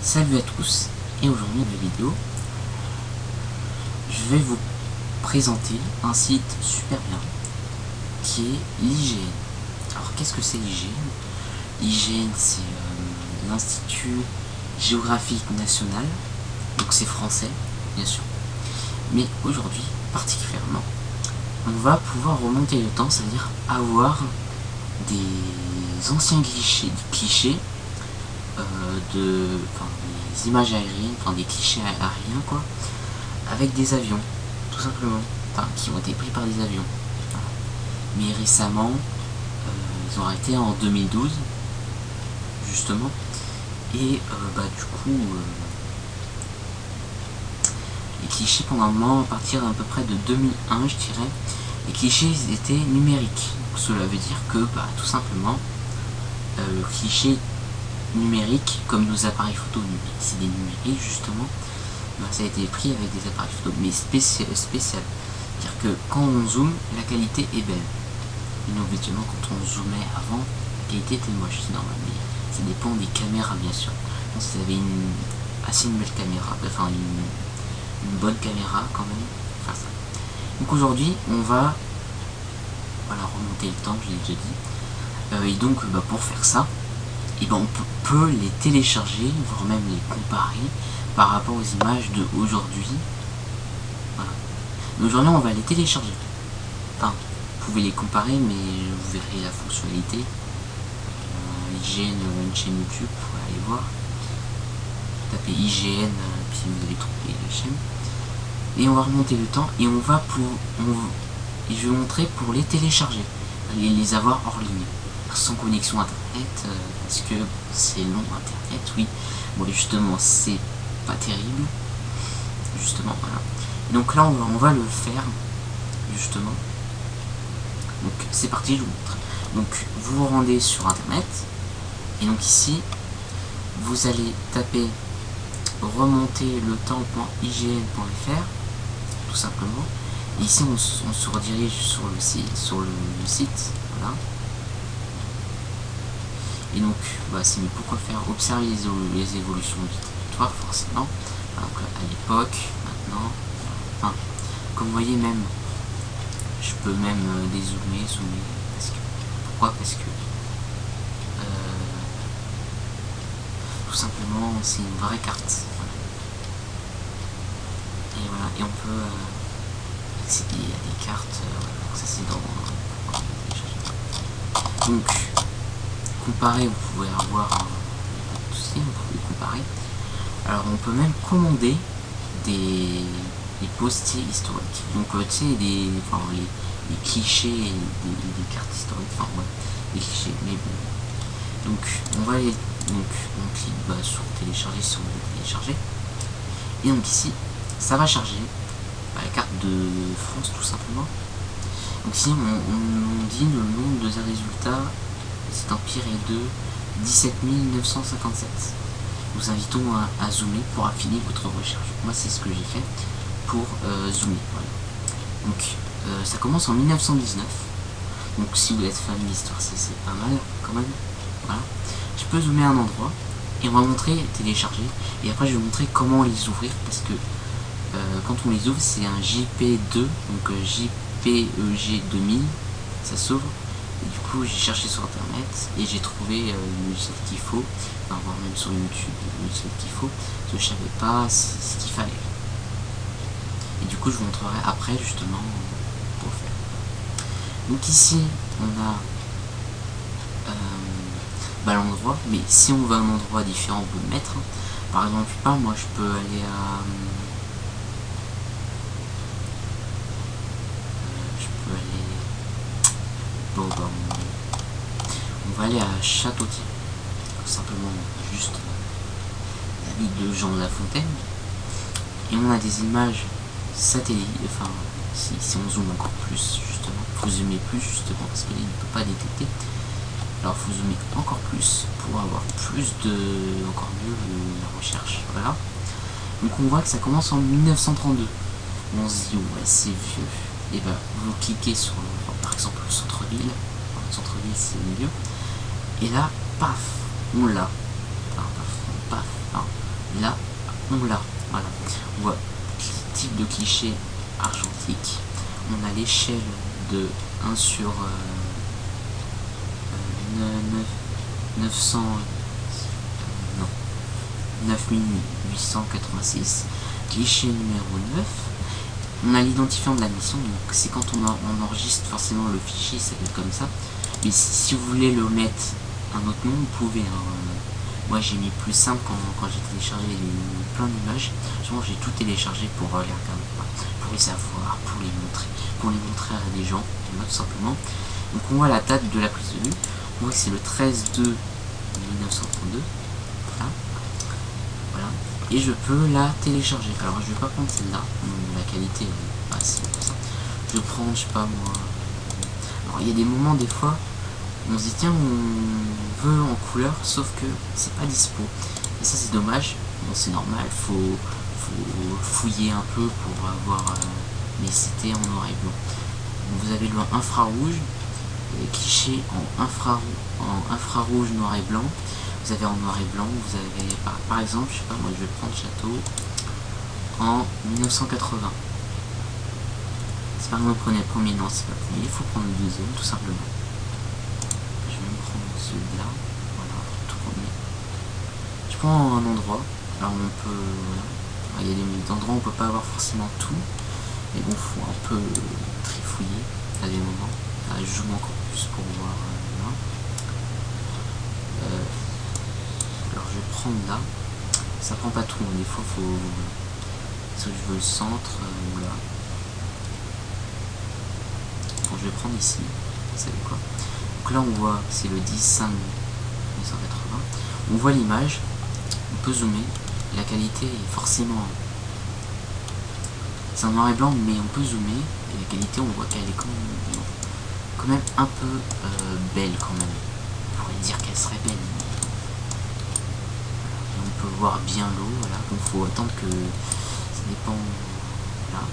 Salut à tous, et aujourd'hui dans la vidéo, je vais vous présenter un site super bien qui est l'IGN. Alors qu'est-ce que c'est l'IGN? L'IGN c'est l'Institut Géographique National, donc c'est français bien sûr. Mais aujourd'hui particulièrement, on va pouvoir remonter le temps, c'est-à-dire avoir des anciens clichés des images aériennes, des clichés aériens quoi, avec des avions, tout simplement, qui ont été pris par des avions. Voilà. Mais récemment, ils ont arrêté en 2012, justement, et du coup, les clichés pendant un moment, à partir d'à peu près de 2001, je dirais, les clichés étaient numériques. Donc, cela veut dire que, tout simplement, le cliché numérique, comme nos appareils photo numériques, c'est des numériques justement, ça a été pris avec des appareils photo, mais spécial. C'est-à-dire que quand on zoome, la qualité est belle. Évidemment, quand on zoomait avant, la qualité était moche, c'est normal, mais ça dépend des caméras bien sûr. Donc, si vous avez une belle caméra, une bonne caméra quand même, faire ça. Donc aujourd'hui, on va remonter le temps, je l'ai déjà dit, et donc pour faire ça, on peut les télécharger, voire même les comparer par rapport aux images de aujourd'hui. Voilà. Aujourd'hui, on va les télécharger. Enfin, vous pouvez les comparer, mais vous verrez la fonctionnalité. IGN, une chaîne YouTube, vous pouvez aller voir. Tapez IGN, puis vous allez trouver la chaîne. Et on va remonter le temps et et je vais montrer pour les télécharger, les avoir hors ligne, sans connexion internet, parce que c'est long internet, oui. Bon, justement, c'est pas terrible, justement, voilà. Donc là, on va le faire, justement. Donc c'est parti, je vous montre. Donc vous vous rendez sur internet, et donc ici, vous allez taper remonter le temps.ign.fr, tout simplement. Et ici, on se redirige sur le site, voilà. Et donc, c'est mis pourquoi faire observer les évolutions du territoire, forcément. Donc à l'époque, maintenant, comme vous voyez, même, je peux même dézoomer, zoomer, pourquoi? Parce que tout simplement, c'est une vraie carte. Voilà. Et voilà, et on peut accéder à des cartes. Donc ça c'est dans. Donc comparer, vous pouvez avoir vous pouvez comparer. Alors on peut même commander des postiers historiques. Donc tu sais, les clichés, des cartes historiques, des clichés, mais bon. Donc on va aller, on clique sur télécharger si on veut télécharger. Et donc ici, ça va charger la carte de France tout simplement. Donc ici on dit le nombre de résultats. C'est Empire et de 17 957. Nous invitons à zoomer pour affiner votre recherche. Moi, c'est ce que j'ai fait pour zoomer. Voilà. Donc, ça commence en 1919. Donc, si vous êtes fan d'histoire, c'est pas mal quand même. Voilà. Je peux zoomer un endroit et on va montrer télécharger. Et après, je vais vous montrer comment les ouvrir parce que quand on les ouvre, c'est un JP2, donc JPEG 2000. Ça s'ouvre. Et du coup, j'ai cherché sur internet et j'ai trouvé une logiciel qu'il faut, voire même sur YouTube, une logiciel qu'il faut, parce que je savais pas ce qu'il fallait. Et du coup, je vous montrerai après justement pour le faire. Donc ici, on a l'endroit, mais si on veut un endroit différent, on peut le mettre. Par exemple, moi je peux aller à. On va aller à Châteautiers, tout simplement, juste la ville de Jean de La Fontaine, et on a des images satellites, si on zoome encore plus, justement, il faut zoomer plus, justement, parce qu'il ne peut pas détecter, alors il faut zoomer encore plus, pour avoir encore mieux la recherche, voilà. Donc on voit que ça commence en 1932, on se dit, ouais, c'est vieux, et vous cliquez sur, par exemple, le centre-ville, c'est mieux, et là, paf, on l'a, paf, là on l'a, voilà, on voit type de cliché argentique, on a l'échelle de 1 sur 900, non, 9886, cliché numéro 9, on a l'identifiant de la mission, donc c'est quand on enregistre forcément le fichier, ça va être comme ça, mais si vous voulez le mettre un autre nom, vous pouvez, hein. Moi j'ai mis plus simple quand j'ai téléchargé plein d'images, souvent j'ai tout téléchargé pour les regarder, pour les savoir, pour les montrer à des gens, tout simplement. Donc on voit la date de la prise de vue, on voit que c'est le 13/2/1932, voilà, et je peux la télécharger. Alors je vais pas prendre celle-là, la qualité est pas assez pour ça, je prends, je sais pas moi, alors il y a des moments des fois, on se dit tiens on veut en couleur, sauf que c'est pas dispo, et ça c'est dommage. Bon c'est normal, faut fouiller un peu pour avoir, mais c'était en noir et blanc. Donc, vous avez le infrarouge, cliché en infrarouge noir et blanc, vous avez en noir et blanc, vous avez par exemple, je sais pas moi, je vais prendre Château en 1980. C'est pas que vous prenez le premier, non c'est pas le premier, il faut prendre le deuxième tout simplement. Je vais me prendre celui-là, voilà, tout premier. Je prends un endroit, alors on peut, voilà, il y a des endroits où on peut pas avoir forcément tout, mais bon, faut un peu trifouiller à des moments. Là, je joue encore plus pour voir là. Alors je vais prendre là, ça prend pas tout, hein. Des fois faut, si je veux le centre, voilà. Bon, je vais prendre ici, vous savez quoi. Donc là on voit, c'est le 10/5/1980, on voit l'image, on peut zoomer, la qualité est forcément, c'est en noir et blanc, mais on peut zoomer, et la qualité on voit qu'elle est quand même un peu belle quand même. On pourrait dire qu'elle serait belle. On peut voir bien l'eau, voilà, donc il faut attendre que ça dépend, voilà.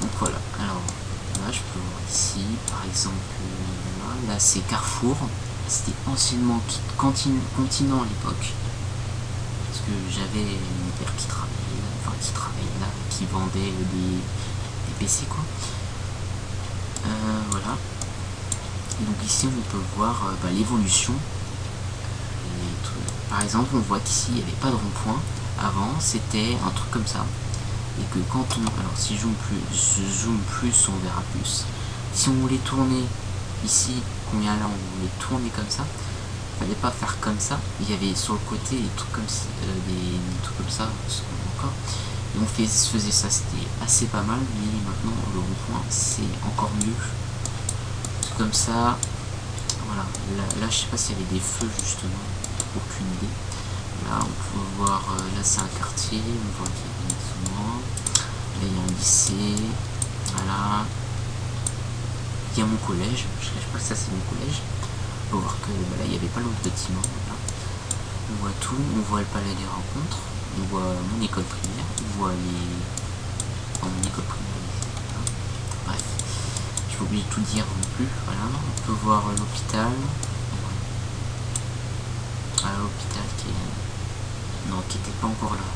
Donc voilà, alors là je peux voir ici, par exemple, là c'est Carrefour, c'était anciennement Continent à l'époque, parce que j'avais mon père qui travaillait là, qui vendait des PC quoi. Voilà, et donc ici on peut voir l'évolution. Par exemple on voit qu'ici il n'y avait pas de rond-point, avant c'était un truc comme ça, et que quand on, alors si je zoome plus on verra plus, si on voulait tourner ici, combien là on voulait tourner comme ça, fallait pas faire comme ça, il y avait sur le côté des trucs comme ça, encore, et on faisait ça, c'était assez pas mal, mais maintenant le rond-point c'est encore mieux, comme ça, voilà, là je sais pas s'il y avait des feux justement, aucune idée. Là on peut voir, là c'est un quartier, on voit qu'il y a des bâtiments, là il y a un lycée, voilà, il y a mon collège, je ne cache pas que ça c'est mon collège, on peut voir que là il n'y avait pas l'autre bâtiment, voilà. On voit tout, on voit le palais des rencontres, on voit mon école primaire, on voit mon école primaire, voilà. Bref, je vais oublier de tout dire non plus, voilà, on peut voir l'hôpital, l'hôpital qui était pas encore là,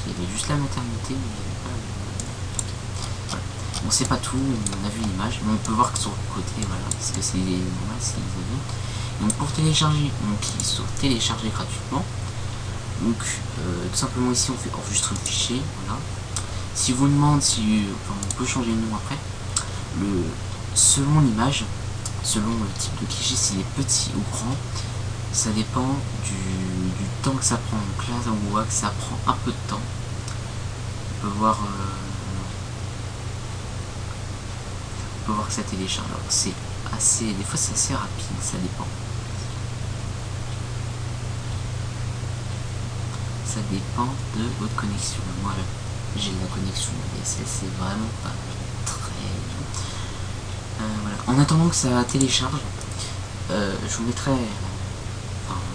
il y avait juste la maternité, mais il n'y avait pas voilà. Bon c'est pas tout, on a vu l'image, mais on peut voir que sur le côté, voilà, parce que c'est normal, c'est les avions. Donc pour télécharger, on clique sur télécharger gratuitement, donc tout simplement ici on fait enregistrer le fichier, voilà. Si vous demande si on peut changer le nom après, selon l'image, selon le type de cliché, s'il est petit ou grand, ça dépend du temps que ça prend. Donc là on voit que ça prend un peu de temps, on peut voir que ça télécharge, alors c'est assez, des fois c'est assez rapide, ça dépend. Ça dépend de votre connexion. Moi j'ai la connexion DSL, c'est vraiment pas très voilà. En attendant que ça télécharge, je vous mettrai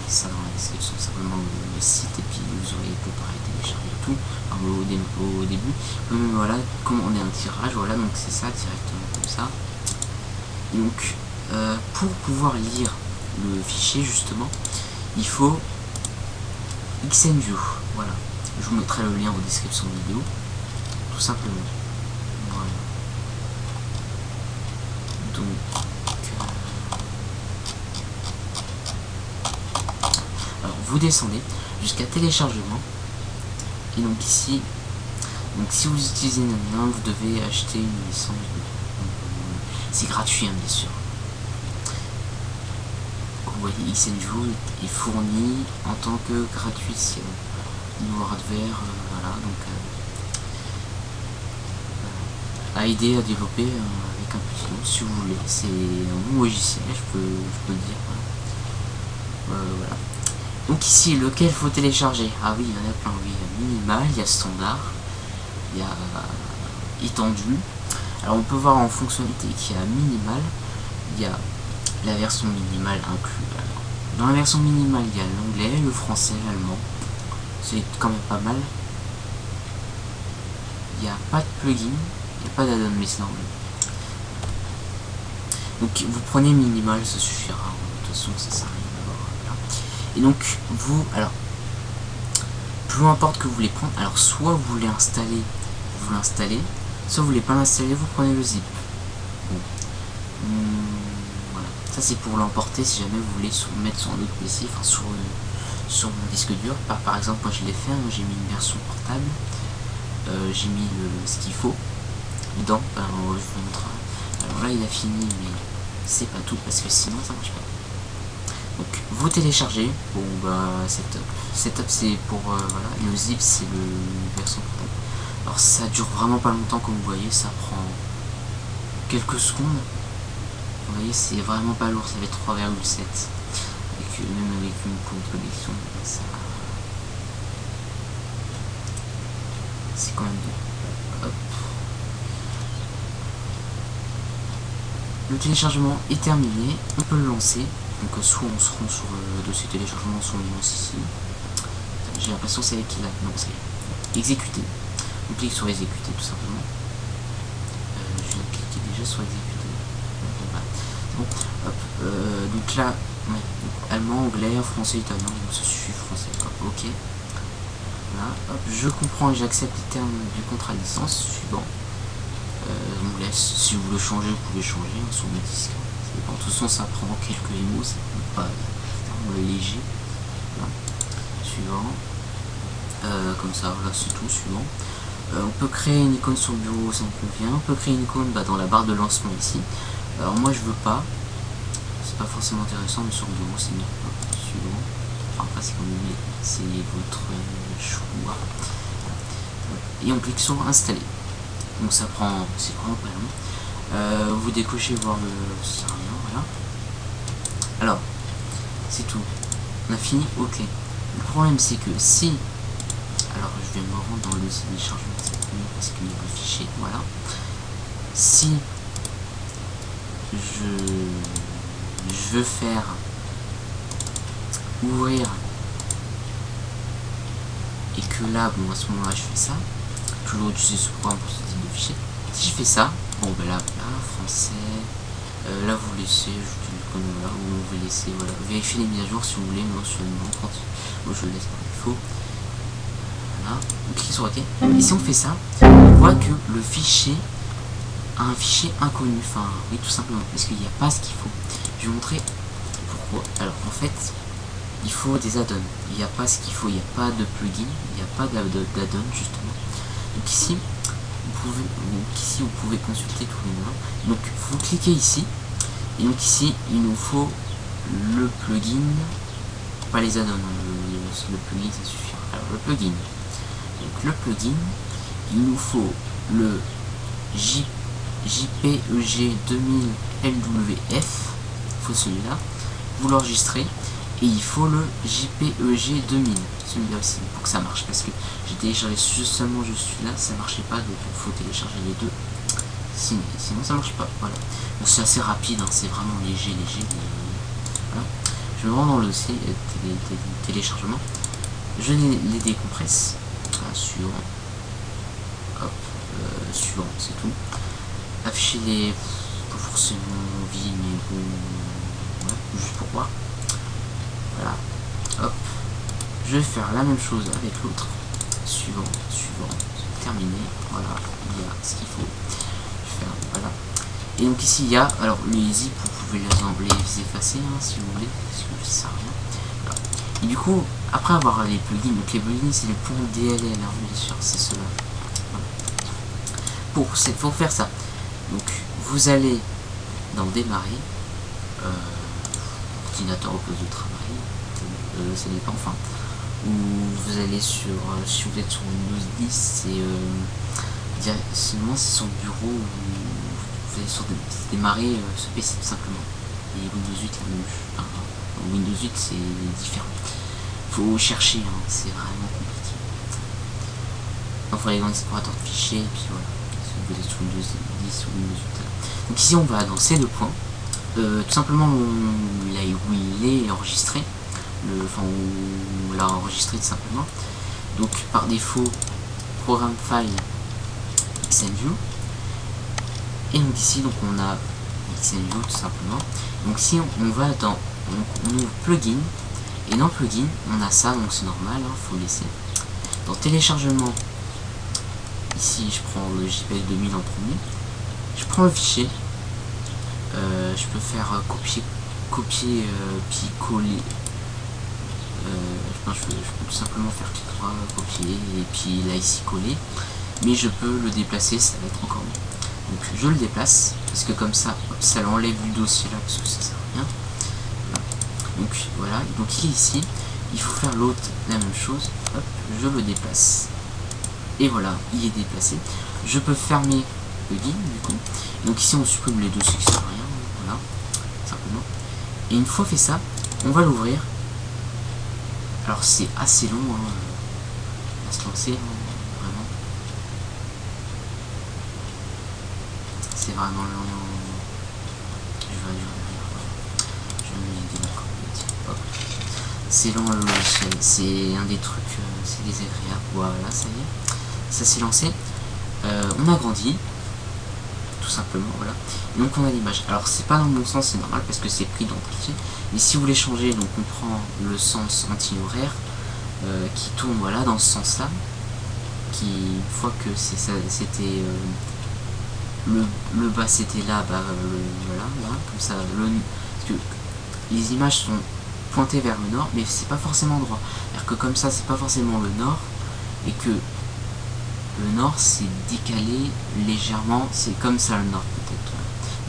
ça dans la description, simplement le site, et puis vous aurez été pareil télécharger tout, enfin, au début, voilà, commander un tirage, voilà, donc c'est ça directement comme ça. Donc pour pouvoir lire le fichier justement, il faut Xenju, voilà. Je vous mettrai le lien en description de vidéo, tout simplement. Voilà. Donc, alors vous descendez jusqu'à téléchargement, et donc ici, donc si vous utilisez Namium, vous devez acheter une licence. C'est gratuit, hein, bien sûr. Vous voyez, Xenju est fourni en tant que gratuit, c'est niveau hardware, voilà, donc à aider à développer avec un petit nom si vous voulez. C'est un bon logiciel, je peux le dire. Voilà. Donc ici, lequel faut télécharger? Ah oui, il y en a plein, oui. Il y a minimal, il y a standard, il y a étendu. Alors on peut voir en fonctionnalité qu'il y a minimal, il y a la version minimale inclue. Alors, dans la version minimale, il y a l'anglais, le français, l'allemand. C'est quand même pas mal. Il n'y a pas de plugin, il n'y a pas d'add-on, mais c'est normal. Donc vous prenez minimal, ça suffira. De toute façon, ça sert à rien d'avoir. Voilà. Et donc vous, alors, peu importe que vous voulez prendre, alors soit vous voulez installer, vous l'installez, soit vous voulez pas l'installer, vous prenez le zip. Bon. Voilà. Ça c'est pour l'emporter si jamais vous voulez mettre sur un autre PC, enfin sur mon disque dur. Par exemple, moi je l'ai fait, j'ai mis une version portable, j'ai mis ce qu'il faut dedans. Alors, je vous montre. Alors là il a fini, mais c'est pas tout parce que sinon ça marche pas. Donc vous téléchargez, bon bah setup c'est pour voilà, le zip c'est le version portable. Alors ça dure vraiment pas longtemps, comme vous voyez, ça prend quelques secondes. Vous voyez, c'est vraiment pas lourd, ça fait 3,7, même avec une connexion, ça c'est quand même bon. Hop. Le téléchargement est terminé, on peut le lancer. Donc soit on se rend sur le dossier téléchargement, soit on lance ici. J'ai l'impression que c'est avec qui là. Non, c'est exécuter. On clique sur exécuter tout simplement. Je viens de cliquer déjà sur exécuter. Bon, hop. Donc là, ouais, donc, allemand, anglais, français, italien, donc ça suffit français. Hop, ok. Voilà, hop, je comprends et j'accepte les termes du contrat de licence. Suivant. On vous laisse. Si vous le changez, vous pouvez changer sur le disque. De toute façon, ça prend quelques mots, c'est pas vraiment léger. Voilà. Suivant. Comme ça, voilà, c'est tout. Suivant. On peut créer une icône sur le bureau, ça me convient. On peut créer une icône dans la barre de lancement ici. Alors moi, je veux pas. C'est pas forcément intéressant, mais sur le bureau, c'est mieux. Suivant. Enfin, après, c'est comme vous voulez. C'est votre choix. Et on clique sur installer. Donc ça prend, c'est vraiment pas long. Vous décochez voir le serveur, voilà. Alors, c'est tout. On a fini, ok. Le problème c'est que si, alors je vais me rendre dans le téléchargement parce qu'il y a le fichier, voilà. Si je veux faire ouvrir et que là, bon à ce moment là je fais ça, toujours utiliser ce programme pour ce type de fichier. Si je fais ça, bon ben là, français, là vous laissez, voilà, vous laissez, voilà, vérifier les mises à jour si vous voulez mensuellement, quand moi je le laisse par défaut. Voilà, on clique sur OK. Et si on fait ça, on voit que le fichier a un fichier inconnu, enfin oui tout simplement, parce qu'il n'y a pas ce qu'il faut. Je vais vous montrer pourquoi. Alors en fait, il faut des add-ons, il n'y a pas ce qu'il faut, il n'y a pas de plugin, il n'y a pas d'add-on justement. Donc ici, vous pouvez consulter tous les noms. Donc vous cliquez ici, et donc ici il nous faut le plugin, pas les add-ons, le plugin ça suffit. Alors le plugin, donc le plugin, il nous faut le JPEG 2000 LWF, il faut celui-là, vous l'enregistrez, et il faut le JPEG 2000, celui-là aussi, pour que ça marche, parce que j'ai téléchargé seulement je suis là, ça marchait pas, donc il faut télécharger les deux, sinon ça marche pas, voilà. Bon, c'est assez rapide, hein, c'est vraiment léger, voilà. Je me rends dans le dossier téléchargement, je les décompresse, suivant, hop, suivant, c'est tout. Afficher les, pas forcément envie, mais bon, ouais, juste pour voir. Voilà, hop, je vais faire la même chose avec l'autre. Suivant, terminé. Voilà, il y a ce qu'il faut. Je vais faire, voilà. Et donc ici il y a, alors les zip vous pouvez les effacer hein, si vous voulez, parce que ça sert à rien. Voilà. Et du coup, après avoir les plugins, donc les plugins c'est les ponts DLL, hein, bien sûr, c'est cela. Voilà. Pour faire ça, donc vous allez dans démarrer, ordinateur au poste de travail, ça dépend, enfin, ou vous allez sur, si vous êtes sur Windows 10, c'est seulement c'est sur le bureau ou vous allez sur démarrer ce PC tout simplement. Et Windows 8 la même chose. Enfin, Windows 8 c'est différent. Faut chercher, hein, c'est vraiment compliqué. Il faut aller dans l'explorateur de fichiers et puis voilà. Si vous êtes sur Windows 10 ou Windows 8. Donc ici on va dans ces deux points. Tout simplement où il est enregistré. Enfin où on l'a enregistré tout simplement. Donc par défaut programme file XMView. Et donc ici donc on a XMView tout simplement. Donc si on va dans on ouvre plugin et dans plugin on a ça, donc c'est normal, hein, faut laisser. Dans téléchargement, ici je prends le JPEG 2000 en premier, je prends le fichier, je peux faire copier puis coller. Je peux tout simplement faire clic droit, copier et puis là ici coller, mais je peux le déplacer, ça va être encore mieux. Donc je le déplace parce que comme ça, hop, ça l'enlève du dossier là parce que ça sert à rien. Voilà. Donc voilà, donc il est ici, il faut faire l'autre la même chose, hop, je le déplace et voilà, il est déplacé. Je peux fermer le guide du coup. Donc ici on supprime les dossiers qui servent à rien, voilà, simplement. Et une fois fait ça, on va l'ouvrir. Alors c'est assez long hein, à se lancer, hein, vraiment. C'est vraiment long. Je vais me dire d'accord. C'est long le logiciel, c'est un des trucs, c'est désagréable. Voilà, ça y est, ça s'est lancé. On a grandi, tout simplement, voilà. Et donc on a l'image. Alors c'est pas dans le bon sens, c'est normal parce que c'est pris dans le fichier. Mais si vous voulez changer, donc on prend le sens anti-horaire qui tourne voilà dans ce sens-là. Qui une fois que c'était le bas c'était là, bah voilà, comme ça. Parce que les images sont pointées vers le nord, mais c'est pas forcément droit. C'est-à-dire que comme ça, c'est pas forcément le nord, et que le nord c'est décalé légèrement, c'est comme ça le nord peut-être,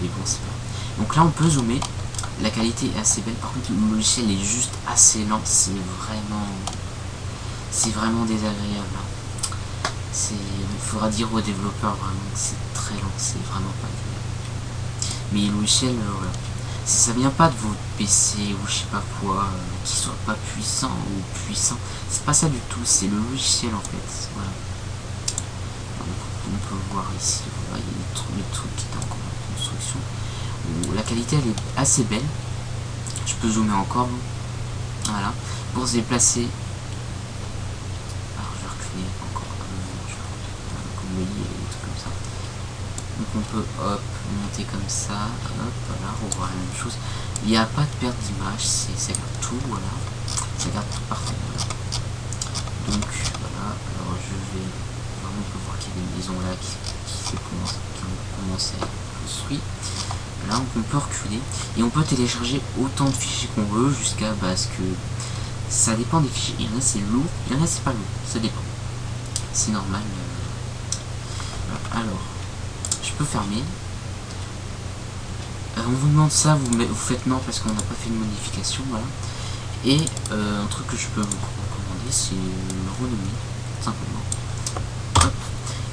mais bon c'est pas. Donc là on peut zoomer, la qualité est assez belle, par contre le logiciel est juste assez lent, c'est vraiment désagréable. Il faudra dire aux développeurs vraiment que c'est très lent, c'est vraiment pas agréable. Mais le logiciel, voilà. Si ça vient pas de votre PC ou je sais pas quoi, qui soit pas puissant ou puissant, c'est pas ça du tout, c'est le logiciel en fait. Voilà. On peut voir ici, voilà, il y a des trucs qui étaient encore en construction. La qualité elle est assez belle. Je peux zoomer encore. Voilà. Pour se déplacer. Alors je vais reculer encore comme vous voyez, des trucs comme ça. Donc on peut hop monter comme ça, hop, voilà, revoir la même chose. Il n'y a pas de perte d'image, ça garde tout, voilà. Ça garde tout parfait, voilà. Donc voilà, alors je vais. On peut voir qu'il y a des maisons là qui ont commencé à être construites. Là on peut reculer et on peut télécharger autant de fichiers qu'on veut jusqu'à parce que ça dépend des fichiers. Il y en a c'est lourd, il y en a c'est pas lourd, ça dépend. C'est normal. Alors, je peux fermer. On vous demande ça, vous faites non parce qu'on n'a pas fait de modification, voilà. Et un truc que je peux vous recommander, c'est le renommer, simplement.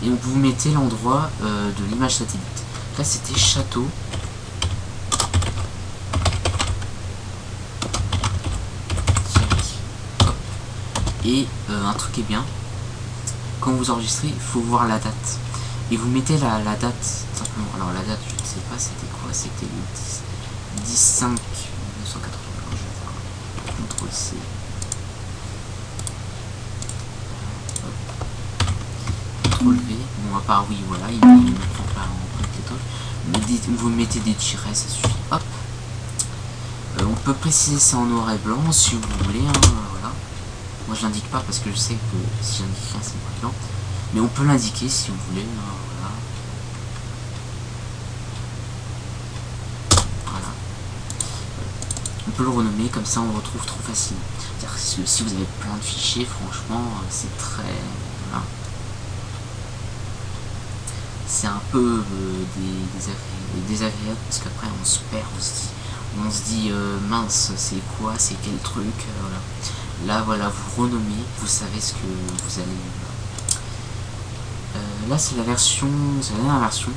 Et donc vous mettez l'endroit de l'image satellite. Là c'était château. Hop. Et un truc est bien, quand vous enregistrez, il faut voir la date. Et vous mettez la date simplement. Alors la date, je ne sais pas c'était quoi, c'était le 10-5 1980. Je vais faire CTRL C. Relevé. Bon à part oui voilà, il ne prend pas en compte. Vous mettez des tirets, ça suffit. Hop. On peut préciser ça en noir et blanc si vous voulez, hein, voilà. Moi je l'indique pas parce que je sais que si j'indique rien c'est pas blanc. Mais on peut l'indiquer si vous voulez. Voilà. Voilà. On peut le renommer, comme ça on le retrouve trop facilement. C'est-à-dire que si vous avez plein de fichiers, franchement, c'est très... Voilà. C'est un peu désagréable parce qu'après on se perd, on se dit mince, c'est quoi, c'est quel truc, voilà. Là voilà, vous renommez, vous savez ce que vous allez... là c'est la version, c'est la dernière version.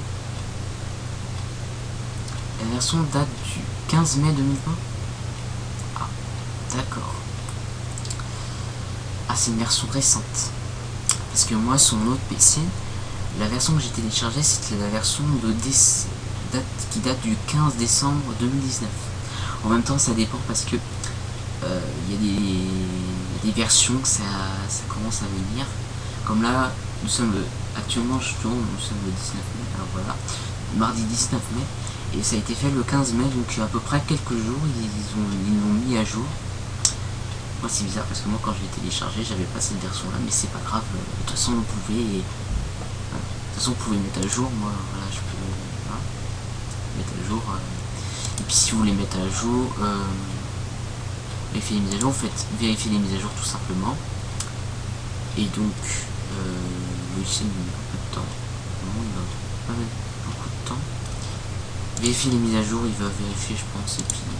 La version date du 15 mai 2020. Ah, d'accord. Ah, c'est une version récente. Parce que moi, sur mon autre PC, la version que j'ai téléchargée, c'était la version qui date du 15 décembre 2019. En même temps, ça dépend parce que il y a des versions que ça commence à venir. Comme là, nous sommes actuellement, nous sommes le 19 mai, alors voilà, mardi 19 mai. Et ça a été fait le 15 mai, donc à peu près quelques jours, ils l'ont mis à jour. Moi c'est bizarre parce que moi quand je l'ai téléchargé, j'avais pas cette version là, mais c'est pas grave, de toute façon vous pouvez... de toute façon vous pouvez mettre à jour, moi voilà, je peux mettre à jour. Et puis si vous voulez mettre à jour, vérifier les mises à jour, vous faites vérifier les mises à jour tout simplement. Et donc, ici il met un peu de temps. Non, il va pas mettre beaucoup de temps. Vérifier les mises à jour, il va vérifier je pense, et puis voilà.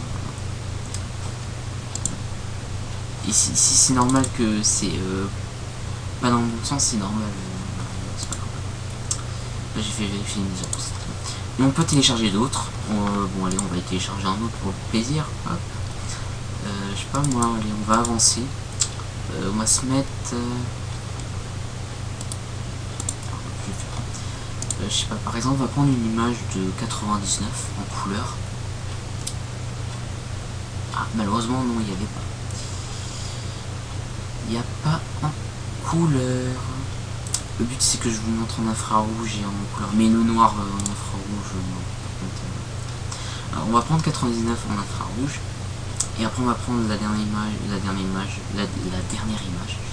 Et si c'est normal que c'est pas dans le bon sens, c'est normal, c'est pas grave. Là j'ai fait vérifier les mises à jour. Et on peut télécharger d'autres. Bon allez, on va y télécharger un autre pour le plaisir. Hop. Je sais pas moi, allez, on va avancer. On va se mettre... je sais pas, par exemple, on va prendre une image de 99 en couleur. Ah, malheureusement, non, il n'y avait pas. Il n'y a pas en couleur. Le but, c'est que je vous montre en infrarouge et en couleur. Mais le noir en infrarouge, non. Alors, on va prendre 99 en infrarouge. Et après, on va prendre la dernière image, je vais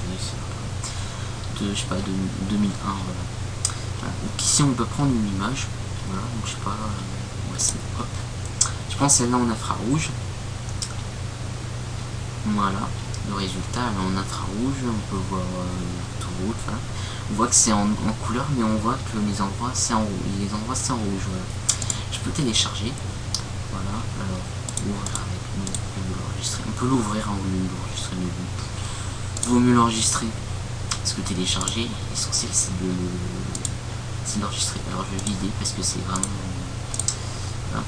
réussir, de, je sais pas, de 2001, voilà. Donc ici on peut prendre une image, voilà, donc je sais pas, hop. Je prends celle-là en infrarouge, voilà, le résultat elle est en infrarouge, on peut voir tout rouge, voilà. On voit que c'est en couleur, mais on voit que les endroits c'est en rouge, voilà. Je peux télécharger, voilà, alors, ouvrir avec l'enregistrer, on peut l'ouvrir au lieu de l'enregistrer, mais bon, vaut mieux l'enregistrer, parce que télécharger, l'essentiel c'est de l'enregistrer. Alors je vais vider parce que c'est vraiment... Voilà.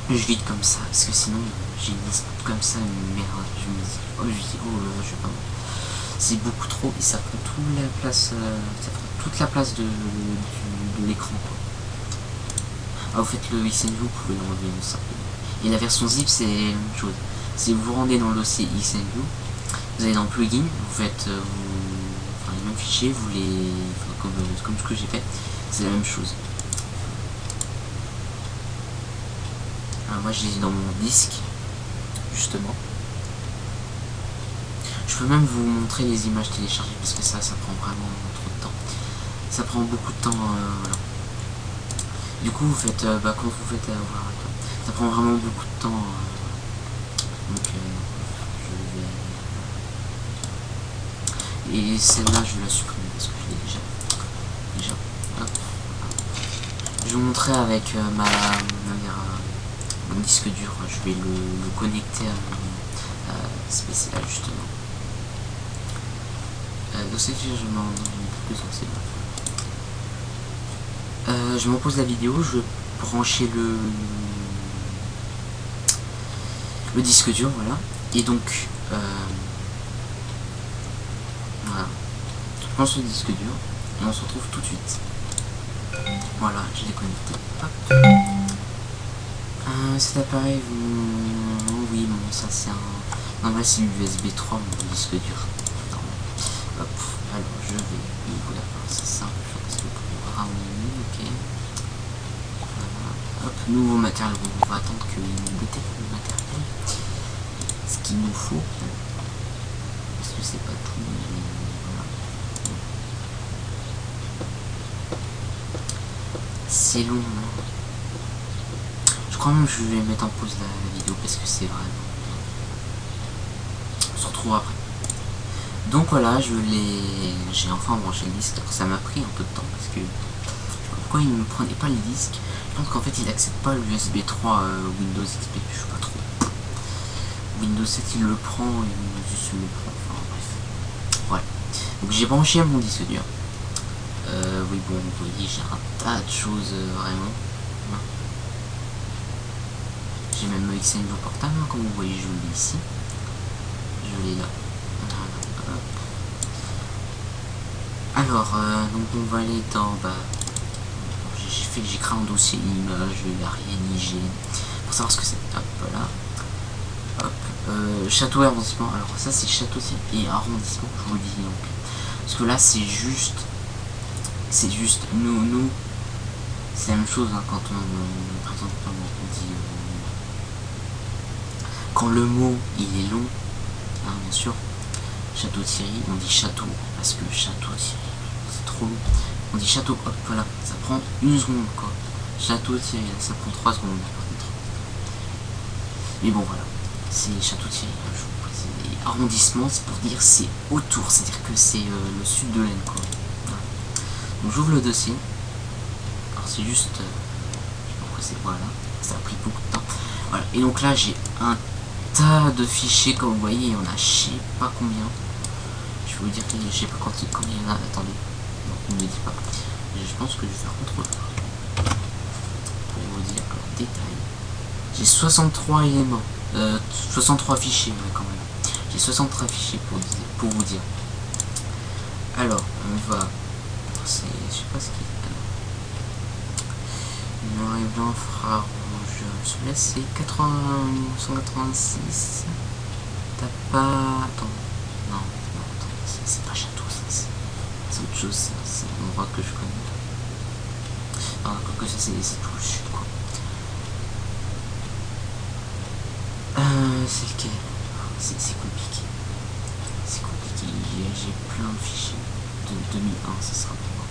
Je vide comme ça parce que sinon j'ai une liste comme ça, une merde. Je me dis, oh je vais pas... C'est beaucoup trop et ça prend toute la place, de l'écran. Ah, vous faites le XNView, vous pouvez l'enlever simplement. Et la version zip c'est la même chose. Si vous vous rendez dans le dossier XNView, vous allez dans plugin, vous faites les mêmes fichiers, vous les... comme ce que j'ai fait. C'est la même chose. Alors moi je les ai dans mon disque, justement. Je peux même vous montrer les images téléchargées parce que ça prend vraiment trop de temps. Ça prend beaucoup de temps, voilà. Du coup vous faites, quand vous faites avoir, ça prend vraiment beaucoup de temps. Donc je vais... Et celle-là je vais la supprimer parce que je l'ai déjà. Hop. Je vais vous montrer avec mon disque dur, je vais le connecter à mon spécial justement. Dossier de chargement, plus sensible. Je m'en pose la vidéo, je vais brancher le disque dur, voilà. Et donc, voilà. Je branche le disque dur et on se retrouve tout de suite. Voilà, je l'ai connecté. Hop. Cet appareil, oui, bon, ça c'est un... Non, là c'est USB 3, mon disque dur. Hop, alors je vais... Voilà, c'est simple, parce que pour ramener, ok. Voilà. Hop, nouveau matériel, bon, on va attendre qu'il nous détecte le matériel. Ce qu'il nous faut. Parce que que c'est pas tout, mais voilà. C'est long, hein. Je crois même que je vais mettre en pause la vidéo parce que c'est vraiment... On se retrouve après. Donc voilà, j'ai enfin branché le disque. Alors ça m'a pris un peu de temps parce que... Pourquoi il ne me prenait pas le disque? Je pense qu'en fait il accepte pas l'USB 3 Windows XP, je sais pas trop. Windows 7 il le prend et Windows 10 il le prend, enfin bref. Voilà. Donc j'ai branché mon disque dur. Oui bon, vous voyez j'ai un tas de choses vraiment. J'ai même XN au portable, hein, comme vous voyez je l'ai ici. Je l'ai là. Alors, donc on va aller dans... j'ai créé un dossier image, il n'y a rien IG. Pour savoir ce que c'est. Hop, voilà. Hop. Château et arrondissement. Alors ça c'est château et arrondissement, je vous le dis donc. Parce que là c'est juste... Nous... C'est la même chose hein, quand on... Par exemple, quand on dit... quand le mot il est long, hein, bien sûr. Château Thierry, on dit château. Parce que château Thierry, c'est trop long. On dit château, hop, voilà. Ça prend 1 seconde, quoi. Château Thierry, ça prend 3 secondes, par contre. Mais bon, voilà. C'est château Thierry, je vous précise. Et arrondissement, c'est pour dire c'est autour. C'est-à-dire que c'est le sud de l'Aisne, quoi. Voilà. Donc j'ouvre le dossier. Alors c'est juste... je sais pas pourquoi c'est... Voilà. Ça a pris beaucoup de temps. Voilà. Et donc là, j'ai un tas de fichiers, comme vous voyez. On a je sais pas combien. Je vais vous dire que je sais pas combien il y en a. Attendez. Non, ne me dit pas. Je pense que je vais faire contrôle. Pour vous dire, alors, détail. J'ai 63 éléments. 63 fichiers, ouais, quand même. J'ai 63 fichiers pour vous dire. Alors, on va... Je sais pas ce qu'il y a. Noir et blanc, infrarouge. Celui-là, c'est 186. T'as pas... Attends. Non, attends. C'est pas château, c'est autre chose. C'est un endroit que je connais. Ah, que ça, c'est tout le sud, quoi. C'est lequel? C'est compliqué. C'est compliqué. J'ai plein de fichiers. De 2001, ça sera pour moi.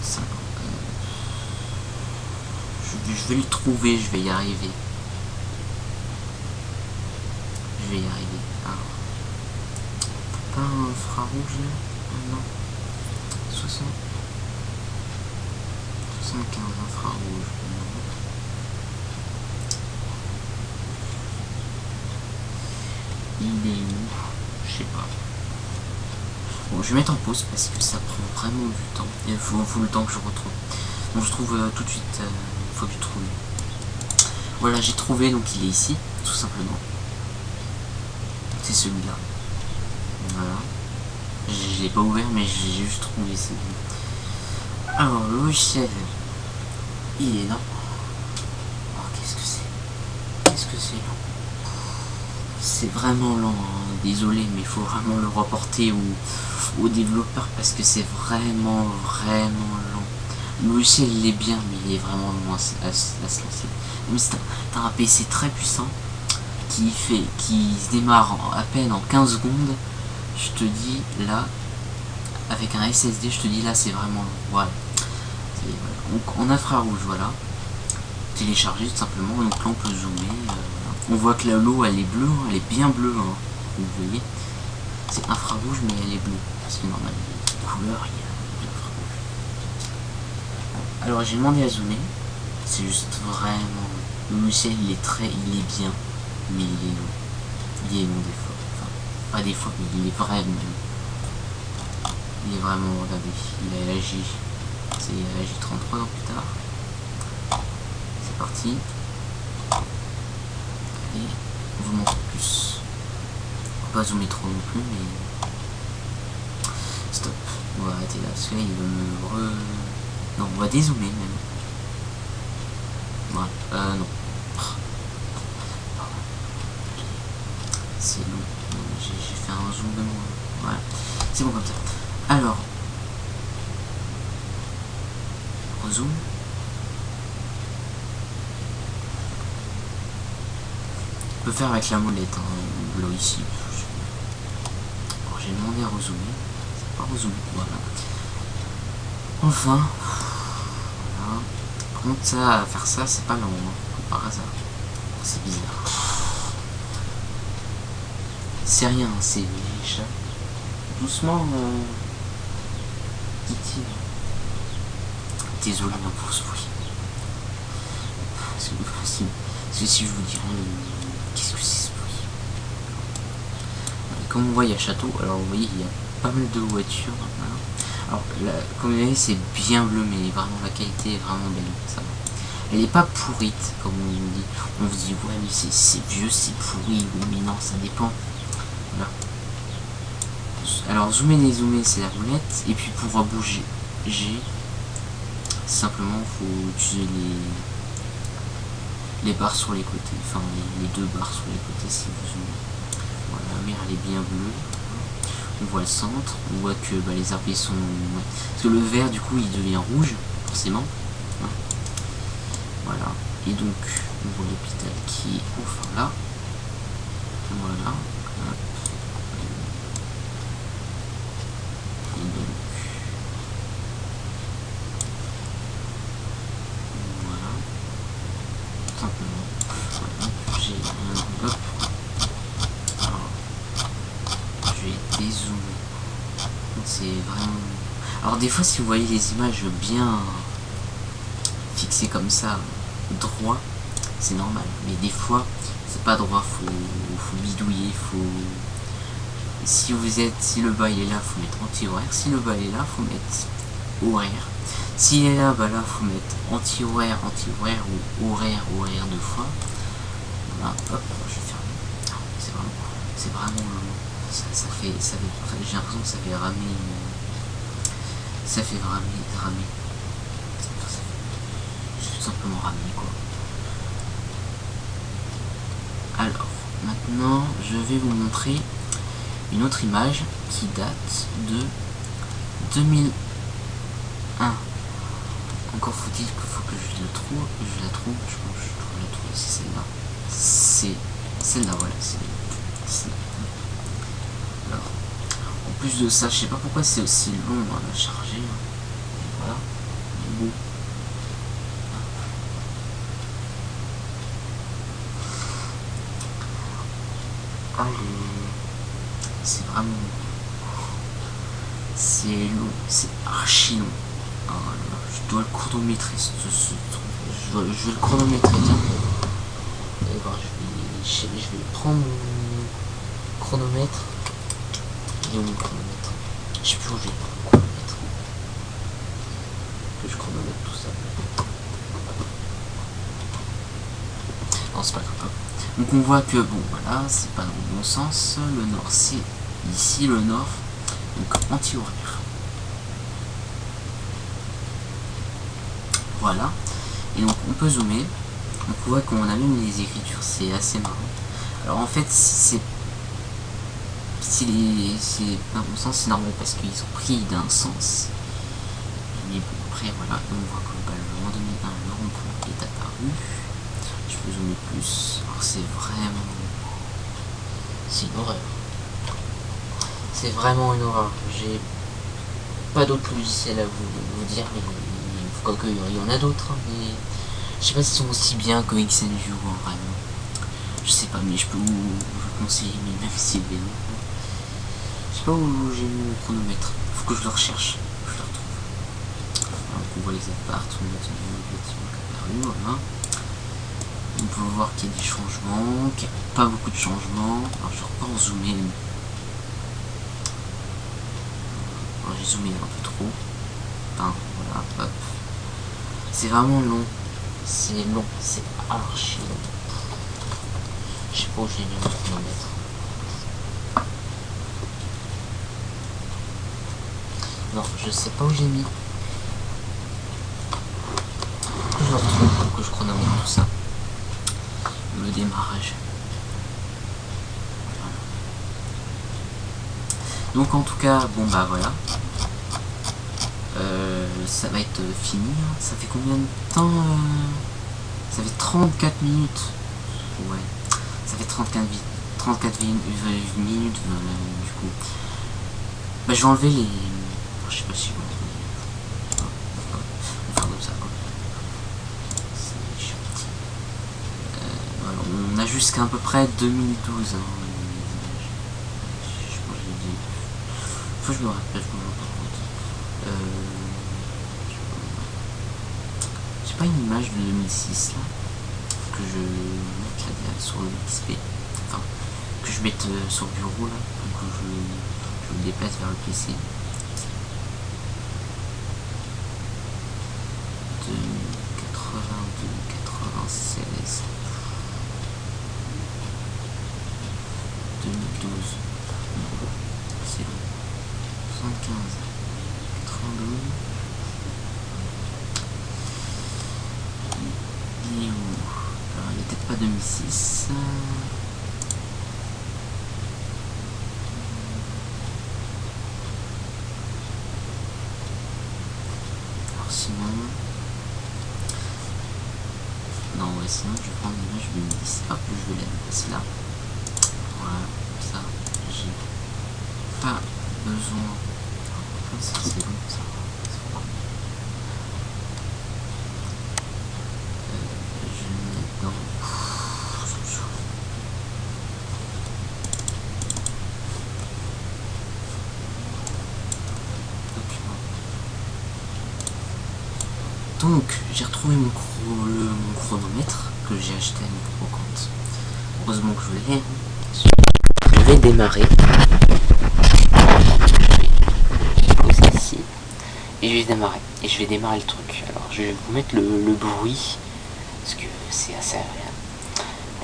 Ça, je vais le trouver, je vais y arriver. Je vais y arriver. Alors, pas un infrarouge là? Non. 60. 75 infrarouge. Il est où? Je sais pas. Bon, je vais mettre en pause parce que ça prend vraiment du temps. Il faut le temps que je retrouve. Bon, je trouve tout de suite. Il faut que je trouve. Voilà, j'ai trouvé, donc il est ici, tout simplement. C'est celui-là. Voilà. Je l'ai pas ouvert, mais j'ai juste trouvé celui-là. Alors, le logiciel, il est là. Oh, qu'est-ce que c'est? Qu'est-ce que c'est lent? C'est vraiment lent, hein. Désolé, mais il faut vraiment le reporter aux développeurs parce que c'est vraiment lent. Le logiciel il est bien, mais il est vraiment loin à se lancer. Même si t'as un PC très puissant qui se démarre à peine en 15 secondes, je te dis là, avec un SSD, je te dis là c'est vraiment long. Voilà. Donc en infrarouge, voilà. Télécharger tout simplement, donc là on peut zoomer. On voit que l'eau elle est bleue, hein, elle est bien bleue, hein, vous voyez. C'est infrarouge mais elle est bleue. Parce que normalement, les couleurs, il y a l'infrarouge. Alors j'ai demandé à zoomer. C'est juste vraiment... Le logiciel il est bien, mais il est long. Il est long des fois. Enfin, pas des fois, mais il est vraiment long. Il est vraiment, regardez, il a réagi. C'est réagi 33 ans plus tard. C'est parti. Allez, on vous montre plus. On va pas zoomer trop non plus, mais... Stop. On va arrêter là, parce que là, il veut me Non, on va dézoomer même. Voilà, non. C'est long. J'ai fait un zoom de moi. Voilà. C'est bon comme ça. Alors. Rezoom. On peut faire avec la molette, hein, là ici. j'ai demandé à rezoomer. C'est pas rezoomé. Voilà. Enfin. Voilà. Par contre, ça, faire ça, c'est pas long. Hein, par hasard. C'est bizarre. C'est rien, c'est les chats. Doucement, dit-il. Désolé pour ce bruit. Parce que si je vous dis rien, qu'est-ce que c'est ce bruit? Comme on voit, il y a château. Alors vous voyez, il y a pas mal de voitures. Voilà. Alors là, comme vous voyez, c'est bien bleu, mais vraiment la qualité est vraiment belle. Ça va. Elle n'est pas pourrite, comme on dit. On vous dit, ouais, mais c'est vieux, c'est pourri. Oui, mais non, ça dépend. Voilà. Alors zoomer, dézoomer, c'est la roulette. Et puis pour bouger, simplement faut utiliser les barres sur les côtés, enfin les deux barres sur les côtés si vous zoomez. Voilà, la mer elle est bien bleue. On voit le centre, on voit que les arbres ils sont. Parce que le vert du coup il devient rouge, forcément. Voilà. Et donc on voit l'hôpital qui est enfin là. Voilà. Et donc voilà. Simplement. Voilà. J'ai un hop. Alors, je vais dézoomer. C'est vraiment. Alors des fois si vous voyez les images bien fixées comme ça, droit, c'est normal. Mais des fois c'est pas droit, faut bidouiller, si le bas il est là, faut mettre anti-horaire. Si le bas il est là, faut mettre horaire. S'il est là, là faut mettre anti-horaire ou horaire deux fois. Voilà, hop, je vais fermer. C'est vraiment long. Ça fait j'ai l'impression que ça fait ramer. Ça fait ramer. Tout simplement ramer quoi. Alors, maintenant, je vais vous montrer une autre image qui date de 2001. Encore faut-il qu'il faut que je la trouve. Je pense que je trouve la trouver. C'est celle-là. C'est celle-là, voilà. C'est alors, en plus de ça, je sais pas pourquoi c'est aussi long à charger. Et voilà. Bon. C'est vraiment c'est long, c'est archi long. Alors, je dois le chronométrer je vais le chronométrer, tiens. Alors, je vais prendre mon chronomètre. Il est où mon chronomètre? Je sais plus où j'ai le chronomètre. Que je chronomètre tout ça. Non, c'est pas grave. Donc on voit que bon voilà, c'est pas dans le bon sens. Le nord c'est ici le nord, donc anti-horaire. Voilà. Et donc on peut zoomer. Donc on voit qu'on a même les écritures, c'est assez marrant. Alors en fait c'est dans le bon sens, c'est normal parce qu'ils ont pris d'un sens. Mais bon après voilà, on voit que en 2001 le rond-point est apparu. Je peux zoomer plus. Alors c'est vraiment. C'est une horreur. C'est vraiment une horreur. J'ai pas d'autres logiciels à vous dire, mais quoique il y en a d'autres, hein, mais je sais pas s'ils sont aussi bien que XNView vraiment. Je sais pas, mais je peux vous conseiller, mais même si c'est bien. Je sais pas où j'ai mis mon chronomètre. Faut que je le recherche. Je le retrouve. Alors on voit les apparts, on voit les bâtiments apparus, voilà. On peut voir qu'il y a des changements, qu'il n'y a pas beaucoup de changements. Alors je vais encore zoomer. Alors j'ai zoomé un peu trop. Enfin voilà, hop. C'est vraiment long. C'est long, c'est archi long. Je sais pas où j'ai mis mon chronomètre. Non, je sais pas où j'ai mis. Je le retrouve pour que je chronomètre tout ça. Le démarrage. Voilà. Donc en tout cas, bon bah voilà. Ça va être fini. Ça fait combien de temps ça fait 34 minutes. Ouais. Ça fait 34 minutes du coup. Bah, je vais enlever les... Je sais pas si vous on va faire comme ça. Voilà, on a jusqu'à peu près 2012. Hein, je pense que j'ai dit. Faut que je me rappelle, je me rends pas compte. J'ai pas une image de 2006 là que je mette là sur le XP. Enfin, que je mette sur le bureau là, que je me déplace vers le PC. De 82, 96, 2012, c'est bon, 75, 92, il est où? Alors il n'est peut-être pas 2006. Alors sinon... Non, ouais, sinon je vais prendre l'image 2010. Hop, je vais la passer là. Voilà, ça, j'ai pas besoin. Ça, c'est bon, ça. Je vais le mettre dans. Document. Donc, j'ai retrouvé mon chronomètre que j'ai acheté à mon propre compte. Heureusement que je l'ai. Je vais démarrer. Je vais poser ici. Et je vais démarrer. Et je vais démarrer le truc. Alors, je vais vous mettre le bruit. Parce que c'est assez agréable.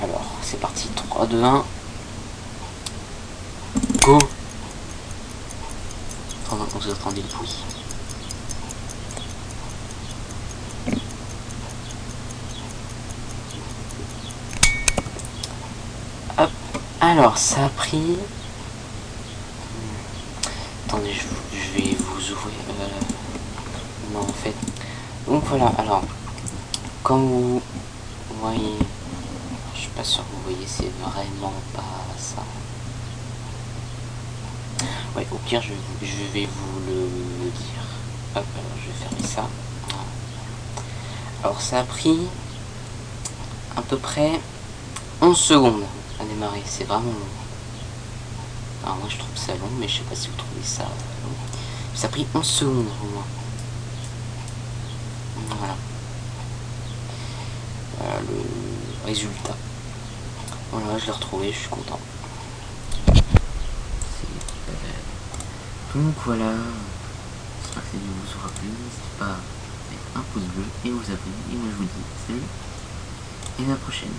Alors, c'est parti. 3, 2, 1. Go. Pendant que vous entendez le bruit. Hop. Alors, ça a pris... Attendez, je vais vous ouvrir... Non, en fait... Donc voilà, alors... Comme vous voyez... Je suis pas sûr que vous voyez, c'est vraiment pas ça. Ouais, au pire, je vais vous le dire. Hop, alors je vais fermer ça. Voilà. Alors, ça a pris... à peu près 11 secondes à démarrer, c'est vraiment long. Alors moi je trouve ça long, mais je sais pas si vous trouvez ça long. Ça a pris 11 secondes au moins. Voilà. Voilà le résultat. Voilà, je l'ai retrouvé, je suis content. Donc voilà. J'espère que cette vidéo vous aura plu. N'hésitez pas à mettre un pouce bleu et vous abonner. Et moi je vous dis salut et à la prochaine.